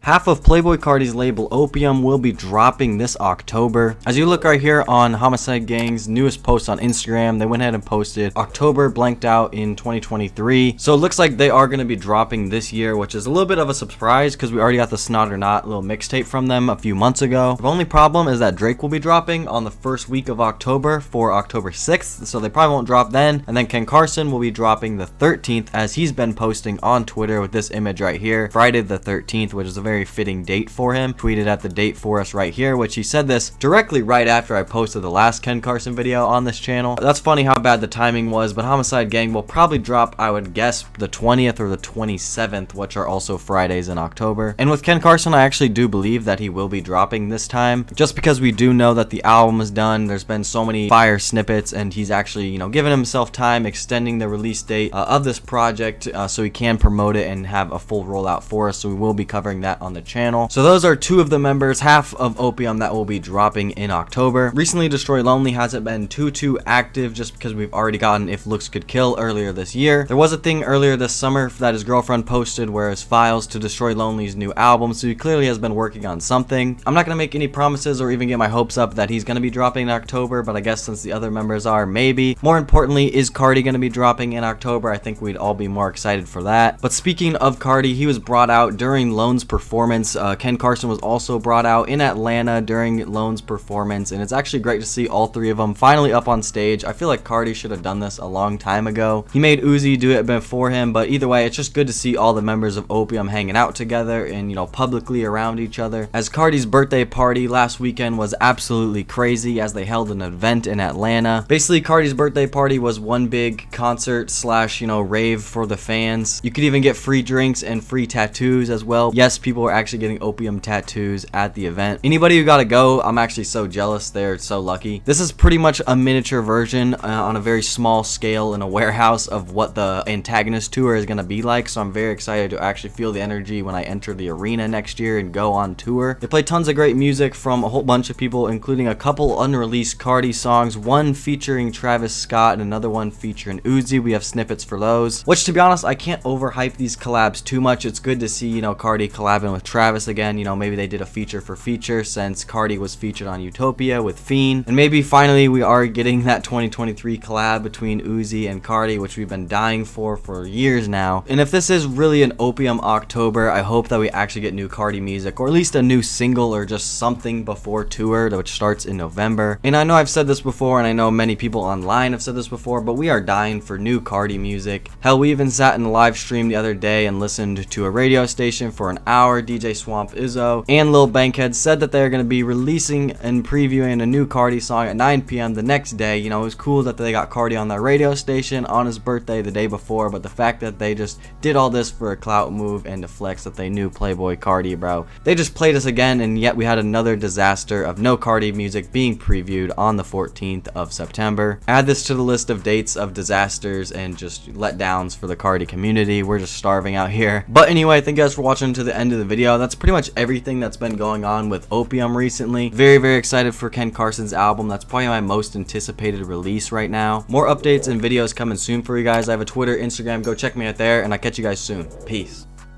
Half of Playboi Carti's label Opium will be dropping this October. As you look right here on Homicide Gang's newest post on Instagram, they went ahead and posted October blanked out in 2023. So it looks like they are going to be dropping this year, which is a little bit of a surprise because we already got the Snot or Not little mixtape from them a few months ago. The only problem is that Drake will be dropping on the first week of October for October 6th, so they probably won't drop then. And then Ken Carson will be dropping the 13th, as he's been posting on Twitter with this image right here, Friday the 13th, which is a very fitting date for him. Tweeted at the date for us right here, which he said this directly right after I posted the last Ken Carson video on this channel. That's funny how bad the timing was, but Homicide Gang will probably drop, I would guess, the 20th or the 27th, which are also Fridays in October. And with Ken Carson, I actually do believe that he will be dropping this time, just because we do know that the album is done. There's been so many fire snippets, and he's actually, given himself time, extending the release date of this project so he can promote it and have a full rollout for us. So we will be covering that on the channel. So those are two of the members, half of Opium, that will be dropping in October. Recently, Destroy Lonely hasn't been too active, just because we've already gotten If Looks Could Kill earlier this year. There was a thing earlier this summer that his girlfriend posted where his files to Destroy Lonely's new album, so he clearly has been working on something. I'm not going to make any promises or even get my hopes up that he's going to be dropping in October, but I guess since the other members are, maybe. More importantly, is Carti going to be dropping in October? I think we'd all be more excited for that. But speaking of Carti, he was brought out during Lone's performance. Ken Carson was also brought out in Atlanta during Lone's performance, and it's actually great to see all three of them finally up on stage. I feel like Carti should have done this a long time ago. He made Uzi do it before him, but either way, it's just good to see all the members of Opium hanging out together and, publicly around each other. As Carti's birthday party last weekend was absolutely crazy, as they held an event in Atlanta. Basically, Carti's birthday party was one big concert slash, rave for the fans. You could even get free drinks and free tattoos as well. Yes, people were actually getting Opium tattoos at the event. Anybody who got to go, I'm actually so jealous. They're so lucky. This is pretty much a miniature version on a very small scale in a warehouse of what the Antagonist tour is going to be like, so I'm very excited to actually feel the energy when I enter the arena next year and go on tour. They play tons of great music from a whole bunch of people, including a couple unreleased Carti songs, one featuring Travis Scott and another one featuring Uzi. We have snippets for those, which, to be honest, I can't overhype these collabs too much. It's good to see, Carti collabing with Travis again. Maybe they did a feature for feature since Carti was featured on Utopia with Fiend, and maybe finally we are getting that 2023 collab between Uzi and Carti, which we've been dying for years now. And if this is really an Opium October, I hope that we actually get new Carti music, or at least a new single or just something before tour, which starts in November. And I know I've said this before, and I know many people online have said this before, but we are dying for new Carti music. Hell, we even sat in a live stream the other day and listened to a radio station for an hour. DJ Swamp Izzo and Lil Bankhead said that they're going to be releasing and previewing a new Carti song at 9 p.m. the next day. It was cool that they got Carti on that radio station on his birthday the day before, but the fact that they just did all this for a clout move and to flex that they knew Playboi Carti, bro. They just played us again, and yet we had another disaster of no Carti music being previewed on the 14th of September. Add this to the list of dates of disasters and just letdowns for the Carti community. We're just starving out here. But anyway, thank you guys for watching to the end of the video. That's pretty much everything that's been going on with Opium recently. Very excited for Ken Carson's album. That's probably my most anticipated release right now. More updates and videos coming soon for you guys. I have a Twitter, Instagram. Go check me out there, and I'll catch you guys soon. Peace.